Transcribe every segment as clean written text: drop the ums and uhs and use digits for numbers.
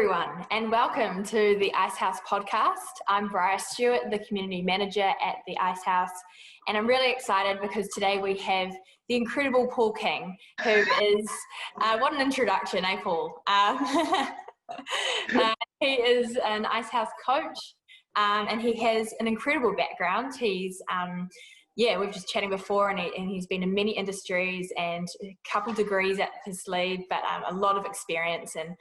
everyone, and welcome to the Icehouse podcast. I'm Bryar Stewart, the community manager at the Icehouse, and I'm really excited because today we have the incredible Paul King, who is, what an introduction, eh, Paul? He is an Icehouse coach, and he has an incredible background. He's we've just chatting before, and he's been in many industries and a couple degrees at his sleeve, but a lot of experience in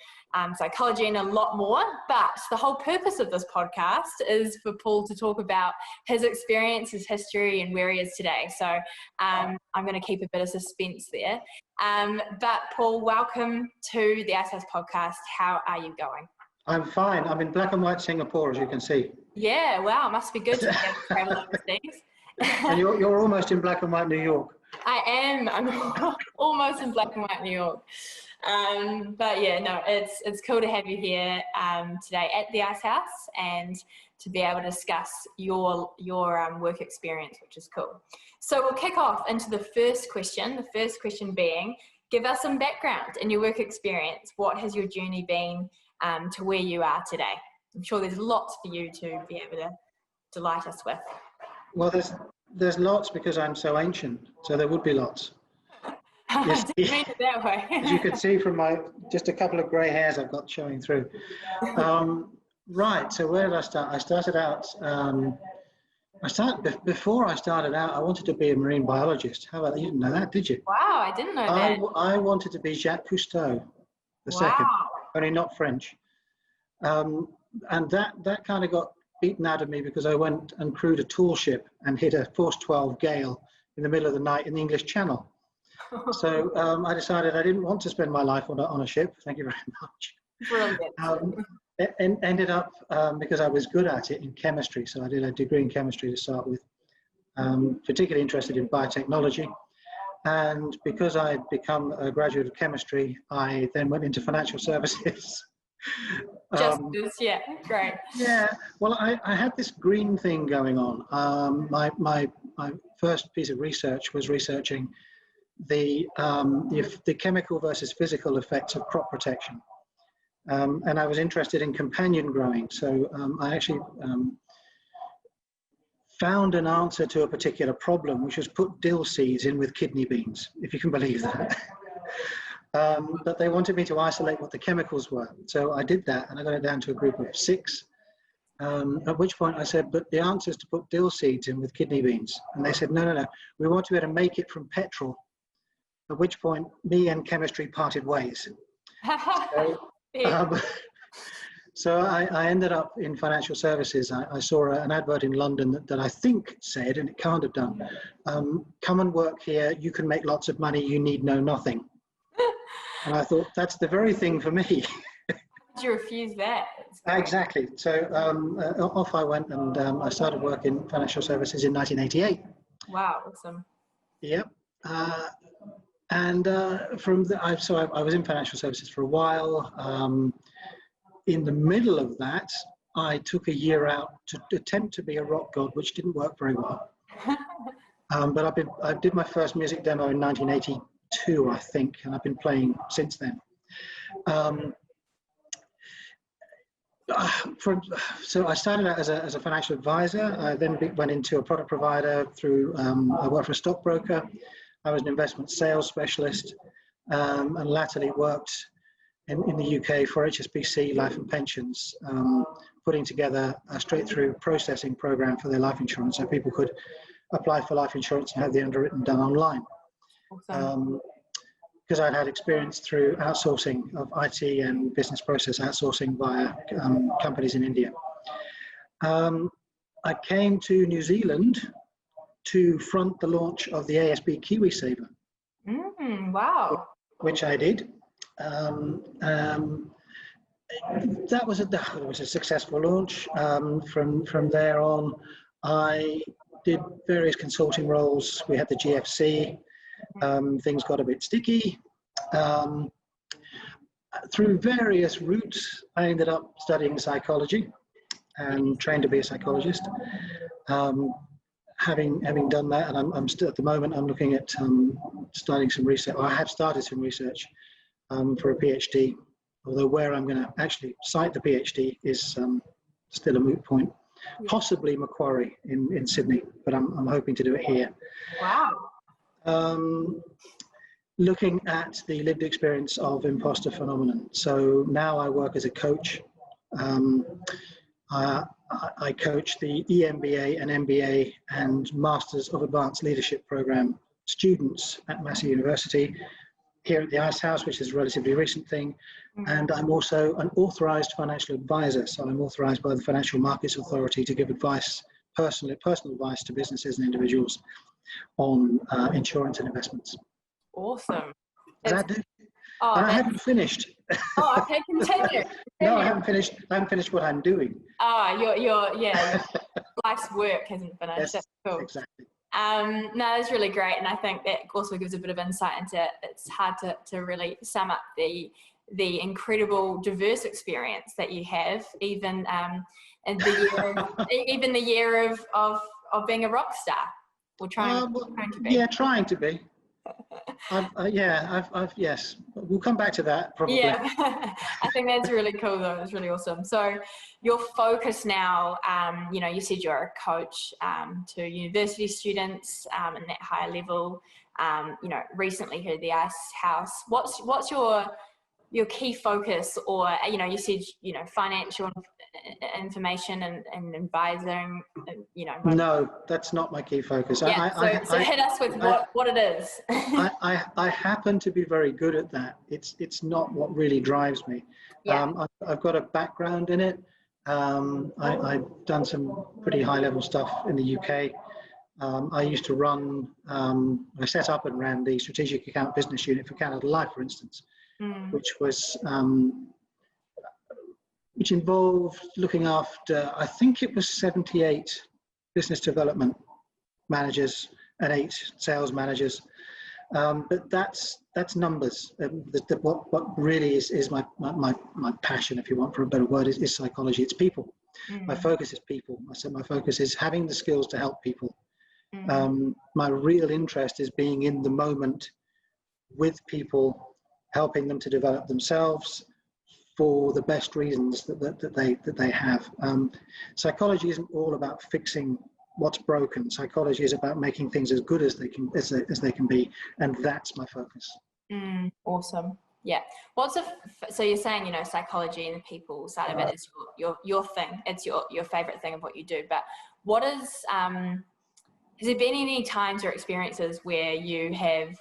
psychology and a lot more. But the whole purpose of this podcast is for Paul to talk about his experience, his history, and where he is today. So I'm going to keep a bit of suspense there. But Paul, welcome to the Icehouse podcast. How are you going? I'm fine. I'm in black and white Singapore, as you can see. Yeah, wow, it must be good to be able to travel overseas. And you're almost in black and white New York. I am. I'm almost in black and white New York. But yeah, no, it's cool to have you here today at the Icehouse and to be able to discuss your work experience, which is cool. So we'll kick off into the first question. The first question being, give us some background in your work experience. What has your journey been to where you are today? I'm sure there's lots for you to be able to delight us with. Well, there's lots because I'm so ancient, so there would be lots. Yes, I didn't mean it that way. As you can see from just a couple of grey hairs I've got showing through. Right, so where did I start? I started out, before I started out, I wanted to be a marine biologist. How about that? You didn't know that, did you? Wow, I didn't know that. I wanted to be Jacques Cousteau, the second, only not French. And that kind of got beaten out of me because I went and crewed a tall ship and hit a force 12 gale in the middle of the night in the English Channel. So I decided I didn't want to spend my life on a ship. Thank you very much. Brilliant. And ended up, because I was good at it, in chemistry. So I did a degree in chemistry to start with, particularly interested in biotechnology. And because I'd become a graduate of chemistry, I then went into financial services. Yeah, great. Yeah, well, I had this green thing going on. My first piece of research was researching the chemical versus physical effects of crop protection. And I was interested in companion growing. So I actually found an answer to a particular problem, which was put dill seeds in with kidney beans, if you can believe that. But they wanted me to isolate what the chemicals were. So I did that, and I got it down to a group of 6. At which point I said, but the answer is to put dill seeds in with kidney beans. And they said, no, we want to be able to make it from petrol. At which point, me and chemistry parted ways. So I ended up in financial services. I saw an advert in London that I think said, and it can't have done, come and work here, you can make lots of money, you need know nothing. And I thought, that's the very thing for me. How did you refuse that? Exactly. So off I went, and I started work in financial services in 1988. Wow, awesome. Yep. And I was in financial services for a while. In the middle of that, I took a year out to attempt to be a rock god, irgendwie didn't work very well. But I did my first music demo in 1982, I think, and I've been playing since then. So I started out as a financial advisor. I then went into a product provider through, I worked for a stockbroker. I was an investment sales specialist, and latterly worked in the UK for HSBC Life and Pensions, putting together a straight-through processing program for their life insurance, so people could apply for life insurance and have the underwritten done online. Awesome. Because I'd had experience through outsourcing of IT and business process outsourcing via companies in India. I came to New Zealand to front the launch of the ASB KiwiSaver. Wow. Which I did. That was a successful launch. From there on, I did various consulting roles. We had the GFC. Things got a bit sticky. Through various routes, I ended up studying psychology and trained to be a psychologist. Having done that, and I'm still at the moment, I'm looking at starting some research. I have started some research for a PhD although where I'm going to actually cite the PhD is still a moot point. Yeah. Possibly Macquarie in Sydney, but I'm hoping to do it here. Wow. Looking at the lived experience of imposter phenomenon. So now I work as a coach. I coach the EMBA and MBA and Masters of Advanced Leadership program students at Massey University here at the Icehouse, which is a relatively recent thing. And I'm also an authorized financial advisor. So I'm authorized by the Financial Markets Authority to give advice, personal advice to businesses and individuals on insurance and investments. Awesome. That do? Oh, and I haven't finished. Oh, okay, continue. No, I haven't finished. I haven't finished what I'm doing. Your life's work hasn't finished. Yes, that's cool. Exactly. No, that's really great, and I think that also gives a bit of insight into. It's hard to really sum up the incredible diverse experience that you have, even in the year of being a rock star, or trying to be. Yeah, trying to be. Yes, we'll come back to that probably. Yeah, I think that's really cool though. It's really awesome. So your focus now, you said you're a coach to university students in that higher level, recently here at the Icehouse. What's your key focus, or you said financial information and advising, No, that's not my key focus. Yeah, so hit us with what it is. I happen to be very good at that. It's not what really drives me. Yeah. I've got a background in it. I've done some pretty high level stuff in the UK. I used to run, I set up and ran the strategic account business unit for Canada Life, for instance, which involved looking after, I think it was 78 business development managers and 8 sales managers. But that's numbers. What really is my passion, if you want for a better word, is psychology. It's people. My focus is people. I said my focus is having the skills to help people. My real interest is being in the moment with people, helping them to develop themselves for the best reasons that they have. Psychology isn't all about fixing what's broken. Psychology is about making things as good as they can be, and that's my focus. Awesome. Yeah. So you're saying psychology and the people side of it is your thing. It's your favorite thing of what you do. But what is has there been any times or experiences where you have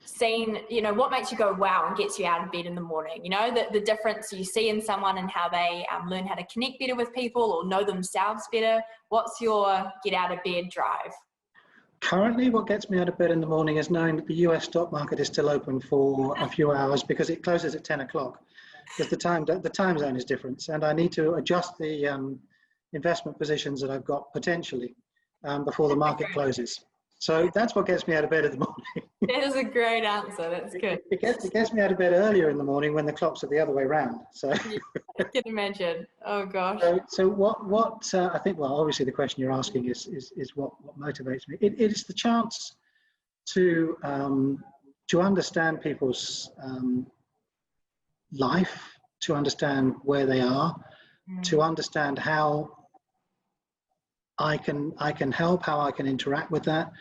seen, what makes you go wow and gets you out of bed in the morning? The difference you see in someone and how they learn how to connect better with people or know themselves better. What's your get out of bed drive? Currently, what gets me out of bed in the morning is knowing that the US stock market is still open for a few hours, because it closes at 10 o'clock, because the time zone is different, and I need to adjust the investment positions that I've got potentially before the market closes. So that's what gets me out of bed in the morning. That is a great answer. That's good. It gets me out of bed earlier in the morning when the clocks are the other way around. So I can imagine. Oh gosh. So what I think, well, obviously the question you're asking is what motivates me. It is the chance to understand people's life, to understand where they are, to understand how I can help, how I can interact with that.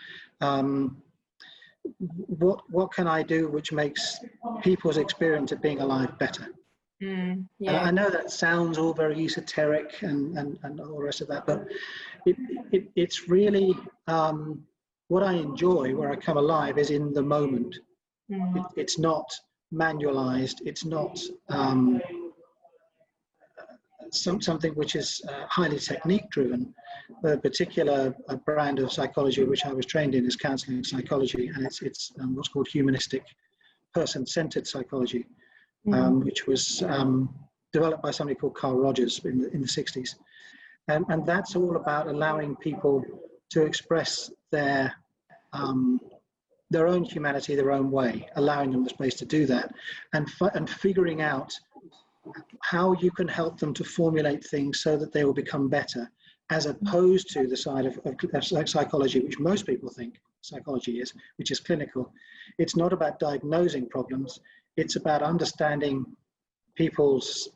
What can I do which makes people's experience of being alive better? Yeah. And I know that sounds all very esoteric and all the rest of that, but it's really what I enjoy, where I come alive, is in the moment. It's not manualized. It's not something which is highly technique driven. A particular brand of psychology which I was trained in is counseling psychology, and it's what's called humanistic person-centered psychology, which was developed by somebody called Carl Rogers in the 60s. And that's all about allowing people to express their own humanity, their own way, allowing them the space to do that, and figuring out how you can help them to formulate things so that they will become better, as opposed to the side of psychology, which most people think psychology is, which is clinical. It's not about diagnosing problems. It's about understanding people's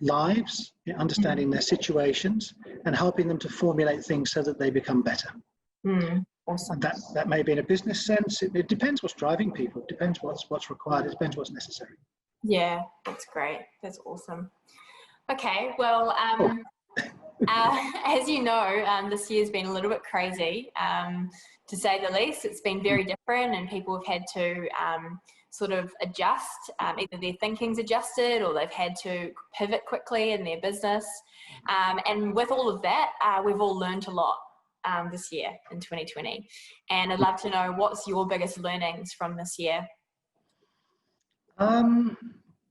lives, understanding their situations, and helping them to formulate things so that they become better. Awesome. That may be in a business sense. It depends what's driving people. It depends what's required. It depends what's necessary. Yeah, that's great. That's awesome. Okay, well, as you know, this year's been a little bit crazy, to say the least. It's been very different, and people have had to sort of adjust. Either their thinking's adjusted, or they've had to pivot quickly in their business. And with all of that, we've all learned a lot this year in 2020. And I'd love to know, what's your biggest learnings from this year?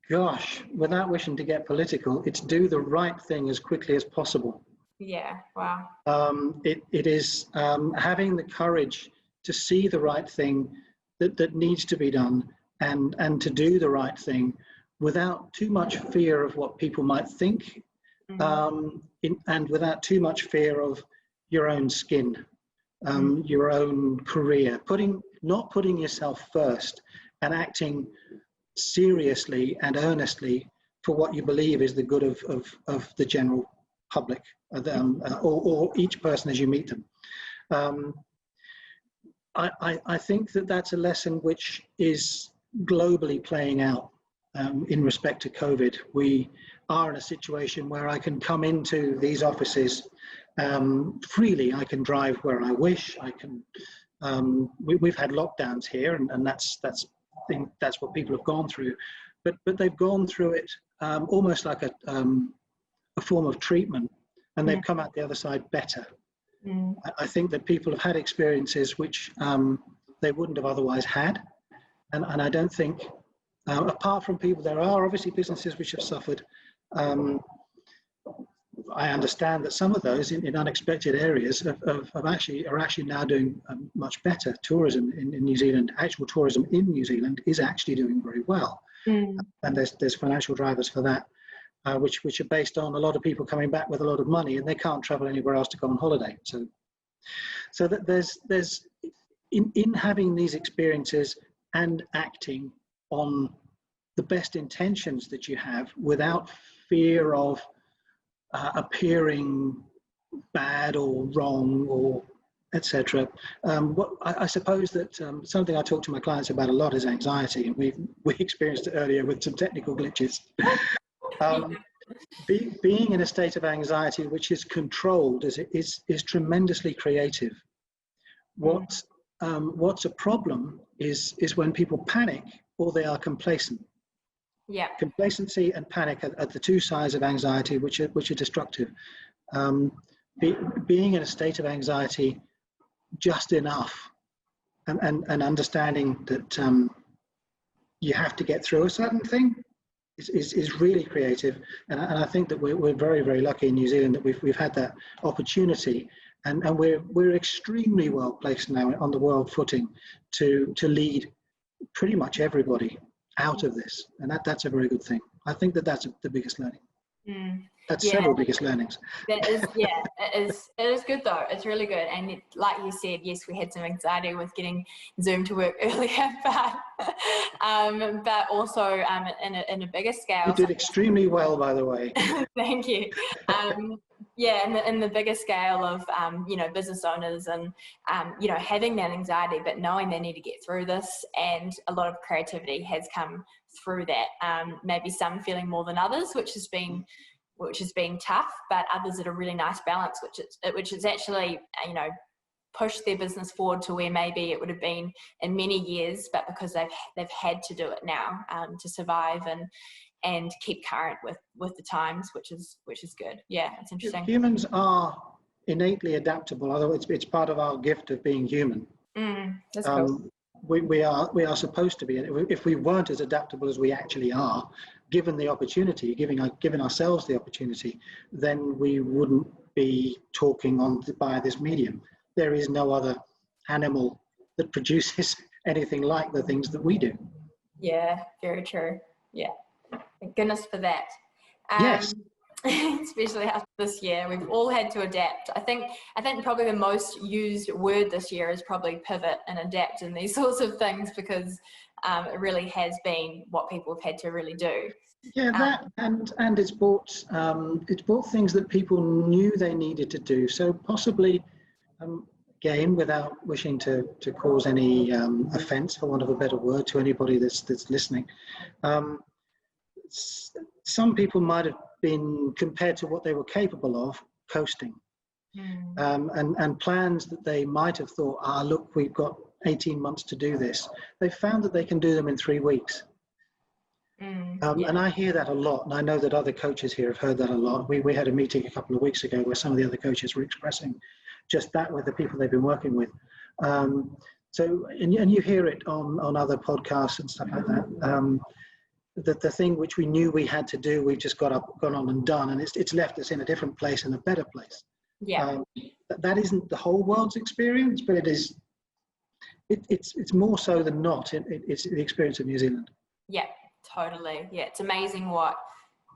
Gosh, without wishing to get political, it's do the right thing as quickly as possible. Yeah, wow. It is having the courage to see the right thing that needs to be done, and to do the right thing without too much fear of what people might think, and without too much fear of your own skin, your own career, not putting yourself first, and acting seriously and earnestly for what you believe is the good of the general public, or each person as you meet them. I think that's a lesson which is globally playing out in respect to COVID. We are in a situation where I can come into these offices freely. I can drive where I wish. I can. We've had lockdowns here, and that's what people have gone through, but they've gone through it almost like a form of treatment, and they've come out the other side better. I think that people have had experiences which they wouldn't have otherwise had, and I don't think, apart from people, there are obviously businesses which have suffered. I understand that some of those in unexpected areas are actually now doing much better. Tourism in New Zealand, actual tourism in New Zealand, is actually doing very well, and there's financial drivers for that, which are based on a lot of people coming back with a lot of money, and they can't travel anywhere else to go on holiday. So that there's in having these experiences and acting on the best intentions that you have without fear of appearing bad or wrong or etc. I suppose that something I talk to my clients about a lot is anxiety, and we experienced it earlier with some technical glitches. Being in a state of anxiety which is controlled is tremendously creative. What's a problem is when people panic or they are complacent. Yeah. Complacency and panic are the two sides of anxiety which are destructive. Being in a state of anxiety just enough, and understanding that you have to get through a certain thing is really creative. And I think that we're very, very lucky in New Zealand that we've had that opportunity, and we're extremely well placed now on the world footing to lead pretty much everybody out of this, and that's a very good thing. I think that's the biggest learning. That's several biggest learnings. That is, yeah, it is good though. It's really good. And like you said, yes, we had some anxiety with getting Zoom to work earlier, but also in a bigger scale. You did extremely well, by the way. Thank you. Yeah, in the bigger scale of business owners and having that anxiety, but knowing they need to get through this, and a lot of creativity has come through that. Maybe some feeling more than others, which has been tough, but others at a really nice balance, which is actually pushed their business forward to where maybe it would have been in many years, but because they've had to do it now to survive and keep current with the times, which is good. Yeah, it's interesting. Humans are innately adaptable, although it's part of our gift of being human. That's cool. We are supposed to be. If we weren't as adaptable as we actually are, given the opportunity, given ourselves the opportunity, then we wouldn't be talking by this medium. There is no other animal that produces anything like the things that we do. Yeah, very true. Yeah, thank goodness for that. Yes. Especially after this year, we've all had to adapt. I think probably the most used word this year is probably pivot and adapt and these sorts of things, because It really has been what people have had to really do. Yeah, that and it's brought things that people knew they needed to do. So possibly, again, without wishing to cause any offence, for want of a better word, to anybody that's listening, some people might have been, compared to what they were capable of, coasting. And plans that they might have thought, look, we've got 18 months to do this. They found that they can do them in 3 weeks. And I hear that a lot, and I know that other coaches here have heard that a lot. We had a meeting a couple of weeks ago where some of the other coaches were expressing just that with the people they've been working with. So, and you hear it on other podcasts and stuff like that. The thing which we knew we had to do, we've just gone on and done, and it's left us in a different place, in a better place. That isn't the whole world's experience, but it's more so than not. It's the experience of New Zealand. Yeah, totally. Yeah, it's amazing what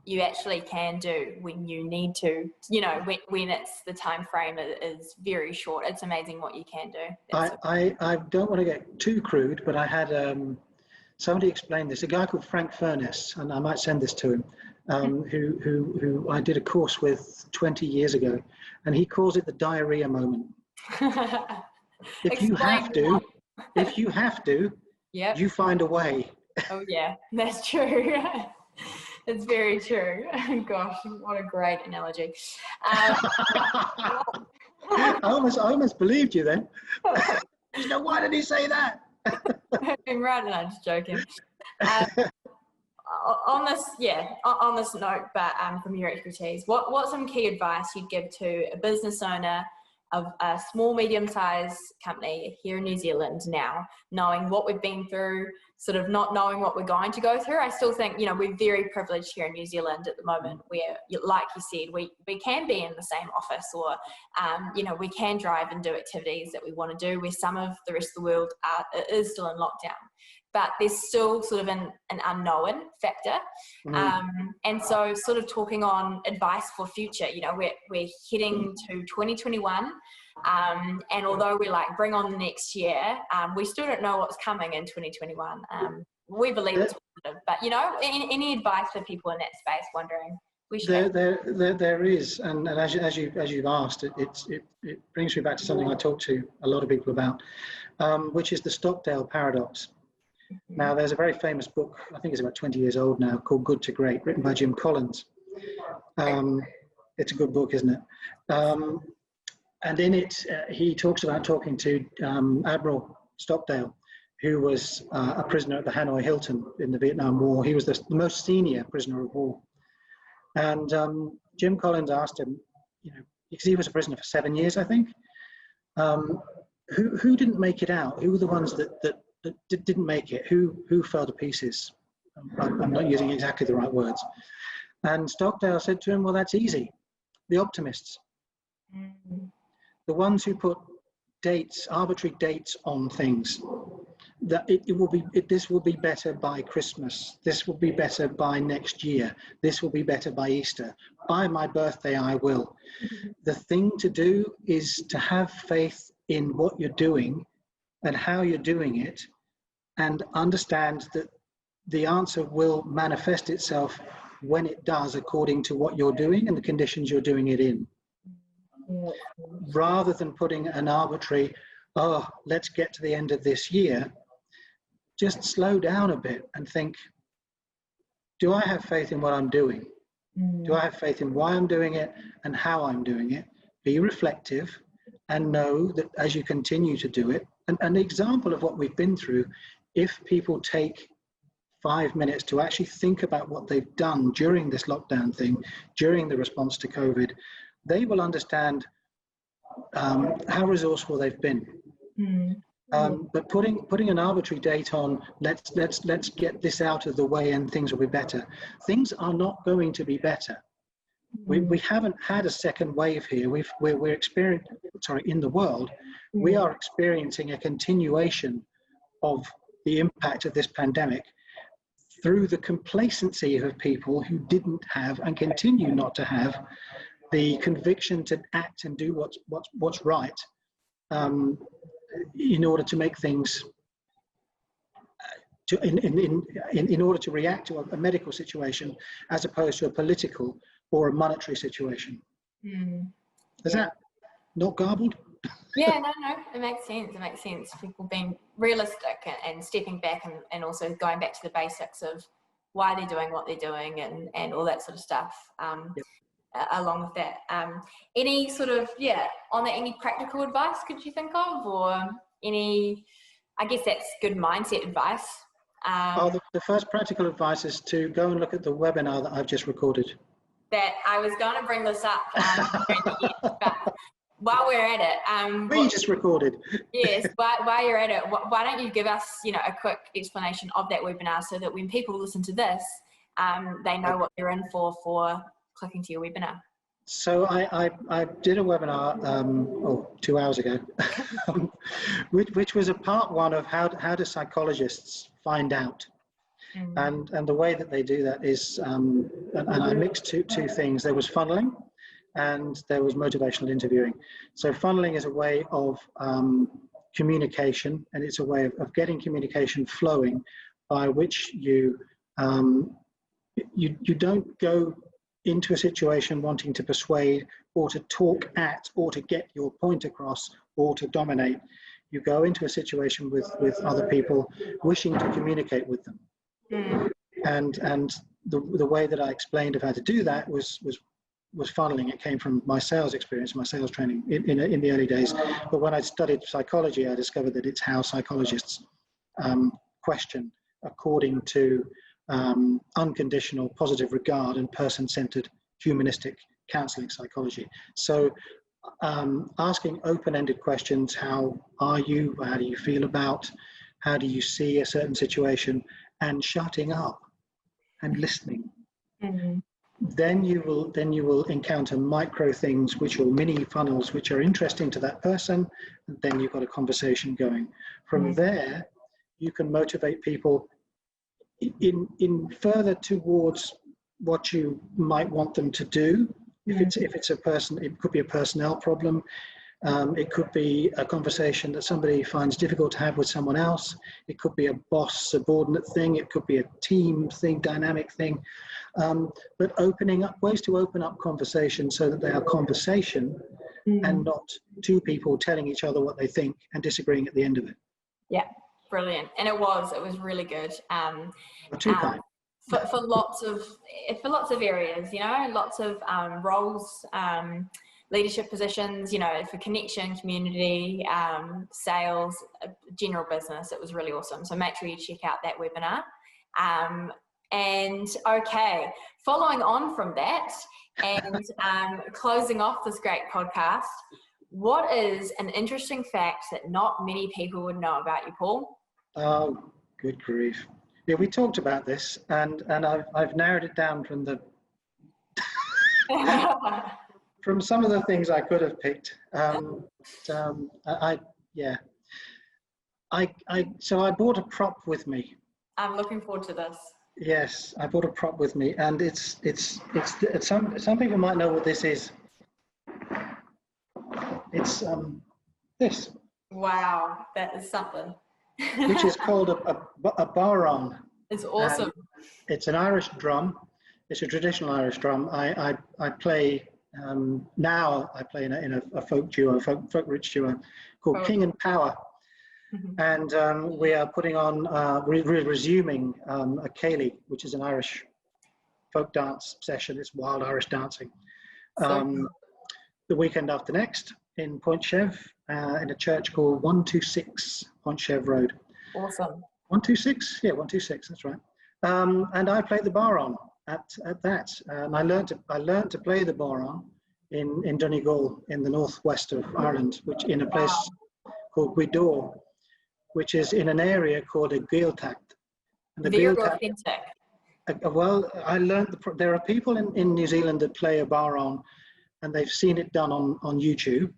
you actually can do when you need to. You know, when it's the time frame is very short. It's amazing what you can do. I don't want to get too crude, but I had somebody explain this. A guy called Frank Furness, and I might send this to him. Who I did a course with 20 years ago, and he calls it the diarrhea moment. If you have to, yep, you find a way. Oh yeah, that's true. It's very true. Gosh, what a great analogy. I almost believed you then. You know, why did he say that? Right, and I'm just joking. On this note, but from your expertise, what's some key advice you'd give to a business owner of a small, medium-sized company here in New Zealand now, knowing what we've been through, sort of not knowing what we're going to go through? I still think, you know, we're very privileged here in New Zealand at the moment where, like you said, we can be in the same office, or, you know, we can drive and do activities that we want to do, where some of the rest of the world is still in lockdown. But there's still sort of an unknown factor. And so sort of talking on advice for future, you know, we're heading to 2021. And although we're like, bring on the next year, we still don't know what's coming in 2021. We believe it's positive, but, you know, any advice for people in that space wondering? There is, and as you've asked, it brings me back to something I talk to a lot of people about, which is the Stockdale paradox. Now, there's a very famous book, I think it's about 20 years old now, called Good to Great, written by Jim Collins. It's a good book, isn't it? And in it, he talks about talking to Admiral Stockdale, who was a prisoner at the Hanoi Hilton in the Vietnam War. He was the most senior prisoner of war. And Jim Collins asked him, you know, because he was a prisoner for 7 years, I think, who didn't make it out? Who were the ones that didn't make it? Who fell to pieces? I'm not using exactly the right words. And Stockdale said to him, well, that's easy. The optimists. The ones who put dates, arbitrary dates on things. That this will be better by Christmas. This will be better by next year. This will be better by Easter. By my birthday, I will. The thing to do is to have faith in what you're doing and how you're doing it, and understand that the answer will manifest itself when it does, according to what you're doing and the conditions you're doing it in. Rather than putting an arbitrary, let's get to the end of this year, just slow down a bit and think, do I have faith in what I'm doing? Do I have faith in why I'm doing it and how I'm doing it? Be reflective and know that as you continue to do it, and an example of what we've been through, if people take 5 minutes to actually think about what they've done during this lockdown thing, during the response to COVID, they will understand how resourceful they've been. But putting an arbitrary date on, let's get this out of the way and things will be better. Things are not going to be better. We haven't had a second wave here. We're experiencing, in the world, we are experiencing a continuation of the impact of this pandemic through the complacency of people who didn't have and continue not to have the conviction to act and do what's right in order to make things in order to react to a medical situation as opposed to a political or a monetary situation. Is that not garbled? Yeah, no, it makes sense. It makes sense. People being realistic and stepping back and also going back to the basics of why they're doing what they're doing and all that sort of stuff. Along with that, any sort of any practical advice could you think of, or any? I guess that's good mindset advice. The first practical advice is to go and look at the webinar that I've just recorded. That I was going to bring this up but while we're at it, we just recorded. Yes, while you're at it, why don't you give us, a quick explanation of that webinar so that when people listen to this, they know what they're in for clicking to your webinar. So I did a webinar 2 hours ago, which was a part one of how do psychologists find out. And the way that they do that is, and I mixed two things. There was funneling and there was motivational interviewing. So funneling is a way of communication, and it's a way of getting communication flowing by which you don't go into a situation wanting to persuade or to talk at or to get your point across or to dominate. You go into a situation with other people wishing to communicate with them. And the way that I explained of how to do that was funneling. It came from my sales experience, my sales training in the early days. But when I studied psychology, I discovered that it's how psychologists question according to unconditional positive regard and person-centered humanistic counseling psychology. So asking open-ended questions: how are you? How do you feel about? How do you see a certain situation? And shutting up and listening. Then you will encounter micro things, which are mini funnels, which are interesting to that person. And then you've got a conversation going. From there, you can motivate people in further towards what you might want them to do. If it's a person, it could be a personnel problem. It could be a conversation that somebody finds difficult to have with someone else. It could be a boss subordinate thing. It could be a team thing, dynamic thing. But opening up, ways to open up conversation so that they are conversation and not two people telling each other what they think and disagreeing at the end of it. Yeah, brilliant. And it was really good. For lots of areas, lots of roles, leadership positions, for connection, community, sales, general business. It was really awesome. So make sure you check out that webinar. And okay, following on from that and closing off this great podcast, what is an interesting fact that not many people would know about you, Paul? Oh, good grief. Yeah, we talked about this, and I've narrowed it down from the from some of the things I could have picked. So I bought a prop with me. I'm looking forward to this. Yes, I bought a prop with me, and it's some people might know what this is. It's this. Wow, that is something. Which is called a baron. It's awesome. It's an Irish drum. It's a traditional Irish drum. I play now. I play in a folk duo, folk rich duo called King and Power. And we are putting on, resuming a Cayley, which is an Irish folk dance session. It's wild Irish dancing. The weekend after next in Pointchev, in a church called 126 Pointchev Road. Awesome. 126? Yeah, 126, that's right. And I played the baron at that. I learned to play the baron in Donegal in the northwest of Ireland, which in a place called Gweedore, which is in an area called a Gaeltacht. Very authentic. Well, I learned there are people in New Zealand that play a baron, and they've seen it done on YouTube.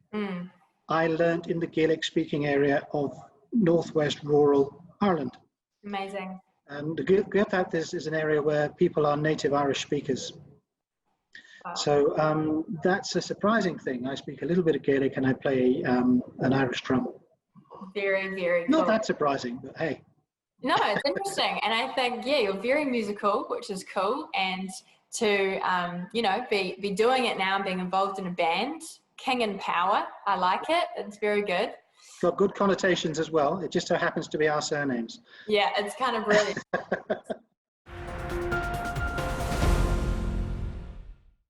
I learned in the Gaelic-speaking area of northwest rural Ireland. Amazing. And the Gaeltacht is an area where people are native Irish speakers. Wow. So that's a surprising thing. I speak a little bit of Gaelic and I play an Irish drum. Very, very cool. Not that surprising, but hey. No, it's interesting. And I think, yeah, you're very musical, which is cool. And to, you know, be doing it now and being involved in a band, King and Power, I like it. It's very good. Got good connotations as well. It just so happens to be our surnames. Yeah, it's kind of really,